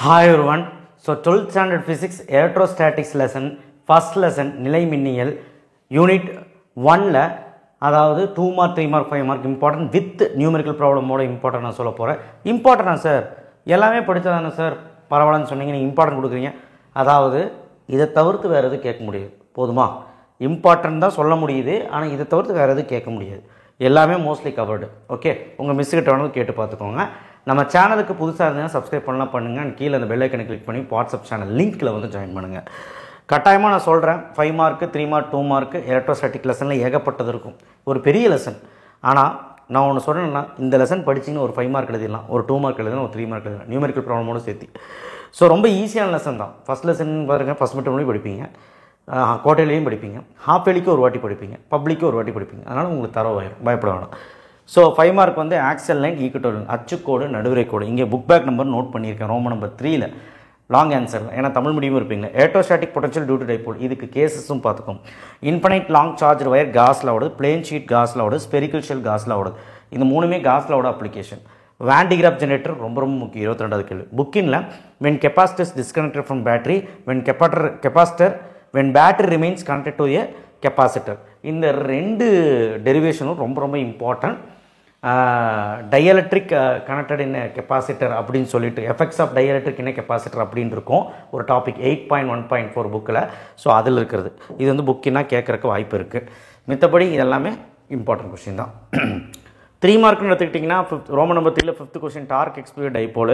Hi everyone. So 12th standard physics electrostatics lesson first lesson நிலை மின்னியல் unit 1ல அதாவது 2 mark 3 mark 5 mark important with numerical ப்ராப்ளமோட important நான் சொல்ல போகிறேன். இம்பார்ட்டன்டா சார் எல்லாமே படித்ததானே சார் பரவாயில்லன்னு சொன்னீங்க, நீங்கள் இம்பார்ட்டன்ட் கொடுக்குறீங்க. அதாவது இதை தவிர்த்து வேறு எதுவும் கேட்க முடியாது. போதுமா? இம்பார்ட்டன்ட் தான் சொல்ல முடியுது, ஆனால் இதை தவிர்த்து வேறு எதுவும் கேட்க முடியாது. எல்லாமே மோஸ்ட்லி கவர்டு. ஓகே, உங்கள் மிஸ்ஸுக்கிட்ட வேணாலும் கேட்டு பார்த்துக்கோங்க. நம்ம சேனலுக்கு புதுசாக இருந்தீங்கன்னா சப்ஸ்கிரைப் பண்ணலாம் பண்ணுங்கள். கீழே அந்த பெல் ஐக்கனை கிளிக் பண்ணி வாட்ஸ்அப் சேனல் லிங்க்கில் வந்து ஜாயின் பண்ணுங்கள். கட்டாயமாக நான் சொல்கிறேன், 5 மார்க்கு 3 மார்க் 2 மார்க்கு எலக்ட்ரோஸ்டாட்டிக் லெசனில் ஏகப்பட்டது இருக்கும். ஒரு பெரிய லெசன். ஆனால் நான் ஒன்று சொன்னேன்னா, இந்த லெசன் படிச்சிங்கன்னா ஒரு 5 மார்க் எழுதிடலாம், ஒரு 2 மார்க் எழுதலாம், ஒரு 3 மார்க் எழுதலாம், நியூமெரிக்கல் ப்ராப்ளமோடு சேர்த்து. ஸோ ரொம்ப ஈஸியான லெசன் தான். ஃபஸ்ட் லெசன் பாருங்கள், ஃபஸ்ட் மிட்டம்லையும் படிப்பீங்க, கோட்டையிலையும் படிப்பீங்க, ஹாஃப் இயர்லிக்கு ஒரு வாட்டி படிப்பீங்க, பப்ளிக்கு ஒரு வாட்டி படிப்பீங்க. அதனால் உங்களுக்கு தரவாயிரும், பயப்பட வேணாம். ஸோ 5 மார்க் வந்து ஆக்சல் லைன் ஈக்குவல் அச்சுக்கோடு நடுவரை கோடு. இங்கே புக் பேக் நம்பர் நோட் பண்ணியிருக்கேன், ரோமன் நம்பர் 3ல் லாங் ஆன்சர். ஏன்னா தமிழ் மீடியம் இருப்பீங்க. Electrostatic potential due to dipole, இதுக்கு கேசஸும் பார்த்துக்கோம். இன்ஃபனைட் லாங் சார்ஜ் வயர் காஸில் ஓடுது, பிளேன் ஷீட் காஸில் ஓடுது, ஸ்பெரிக்கல் ஷெல் காஸில் ஓடுது. இந்த மூணுமே காஸில் ஓட அப்ளிகேஷன். வேன் டிகிராஃப் ஜெனரேட்டர் ரொம்ப ரொம்ப முக்கியம். 22வது கேள்வி புக்கின்ல when capacitors disconnected from battery, when capacitor when battery remains connected to a capacitor. இந்த ரெண்டு டெரிவேஷனும் ரொம்ப ரொம்ப important. Dielectric connected in capacitor அப்படின்னு சொல்லிட்டு effects of dielectric in capacitor அப்படின்னு இருக்கும் ஒரு டாபிக் 8.1.4 புக்கில். ஸோ அதில் இருக்கிறது இது வந்து புக்கின்னா கேட்குறக்கு வாய்ப்பு இருக்குது. மித்தபடி இதெல்லாமே இம்பார்ட்டன்ட் கொஸ்டின் தான். 3 மார்க்னு எடுத்துக்கிட்டிங்கன்னா ரோமன் நம்பர் 3ல் 5th கொஸ்டின் டார்க் எக்ஸ்பிளிட் டைபோல்,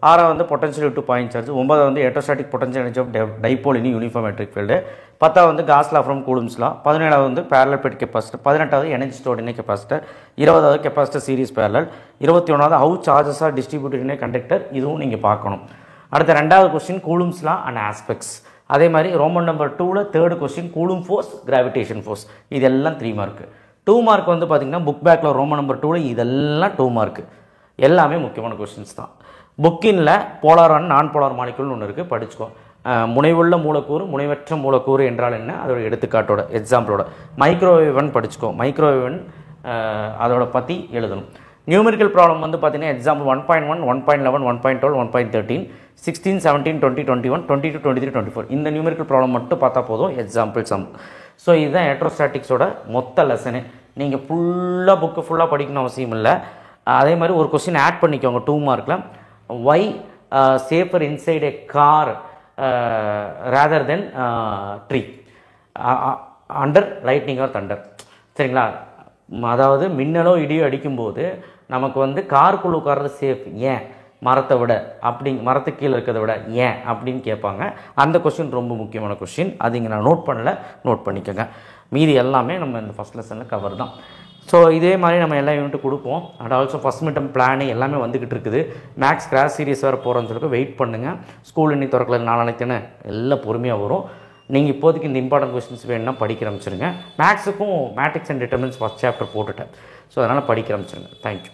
6வது வந்து பொட்டன்ஷியல் டு பாயிண்ட் சார்ஜ், 9வது வந்து electrostatic potential energy of dipole in uniform electric field, 10வது வந்து Gauss law from Coulomb's law, 17வது வந்து பேரலல் பெட் கெப்பாசிட்டர், 18வது எனர்ஜி ஸ்டோர்ட் இன் கெப்பாசிட்டர், 20வது கெப்பாசிட்டர் சீரிஸ் பேரலல், 21வது how charges are distributed in conductor. இதுவும் நீங்கள் பார்க்கணும். அடுத்த 2வது question Coulomb's law and aspects. அதே மாதிரி ரோமன் நம்பர் 2ல் 3rd question coulomb force gravitation force. இதெல்லாம் 3 மார்க்கு. 2 மார்க் வந்து பார்த்திங்கன்னா புக் பேக்கில் ரோமன் நம்பர் 2ல் இதெல்லாம் 2 மார்க்கு. எல்லாமே முக்கியமான கொஸ்டின்ஸ் தான். புக்கின்ல போலார் அண்ட் நான் போலார் மாலிகுல்னு ஒன்று இருக்குது, படிச்சுக்கோ. முனைவுள்ள மூலக்கூறு முனைவற்ற மூலக்கூறு என்றால் என்ன, அதோட எடுத்துக்காட்டோட எக்ஸாம்பிளோட. மைக்ரோவேவன் படிச்சுக்கோ. மைக்ரோவேவன் அதோட பற்றி எழுதணும். நியூமெரிக்கல் ப்ராப்ளம் வந்து பார்த்தீங்கன்னா எக்ஸாம்பிள் 1.1, 1.11, 1.12, 1.13, 16, 17, 20, 21, 22, 23, 24. இந்த நியூமெரிக்கல் ப்ராப்ளம் மட்டும் பார்த்தா போதும், எக்ஸாம்பிள் சம். ஸோ இதுதான் எலக்ட்ரோஸ்டாட்டிக்ஸோட மொத்த லெசனு. நீங்கள் ஃபுல்லாக புக்கு ஃபுல்லாக படிக்கணும் அவசியம் இல்லை. அதே மாதிரி ஒரு கொஸ்டின் ஆட் பண்ணிக்கோங்க 2 மார்க்கில். Why safer inside a car rather than tree under lightning or thunder. சரிங்களா? அதாவது மின்னலோ இடியோ அடிக்கும்போது நமக்கு வந்து காருக்குள்ள உட்கார்றது சேஃப், ஏன் மரத்தை விட, மரத்துக்கு கீழே இருக்கிறத விட ஏன் அப்படின்னு கேட்பாங்க. அந்த கொஸ்டின் ரொம்ப முக்கியமான கொஸ்டின். அது இங்கே நான் நோட் பண்ணல, நோட் பண்ணிக்கோங்க. மீதி எல்லாமே நம்ம இந்த ஃபஸ்ட் லெசனில் கவர் தான். ஸோ இதே மாதிரி நம்ம எல்லா யூனிட்டும் கொடுப்போம். And also first midterm plan எல்லாமே வந்துக்கிட்டு இருக்குது. மேக்ஸ் கிராஸ் சீரியஸ் வேறு போகிறோன்னு சொல்லிட்டு வெயிட் பண்ணுங்கள். ஸ்கூல் இன்னி திறக்கல, நாளைக்குன்னு எல்லாம் பொறுமையாக வரும். நீங்கள் இப்போதைக்கு இந்த இம்பார்ட்டன்ட் கொஸ்டின்ஸ் வேணும்னா படிக்க ஆரம்பிச்சிருங்க. மேக்ஸுக்கும் matrix and determinants first chapter போட்டுட்டேன். ஸோ அதனால் படிக்க ஆரம்பிச்சிருங்க. தேங்க்யூ.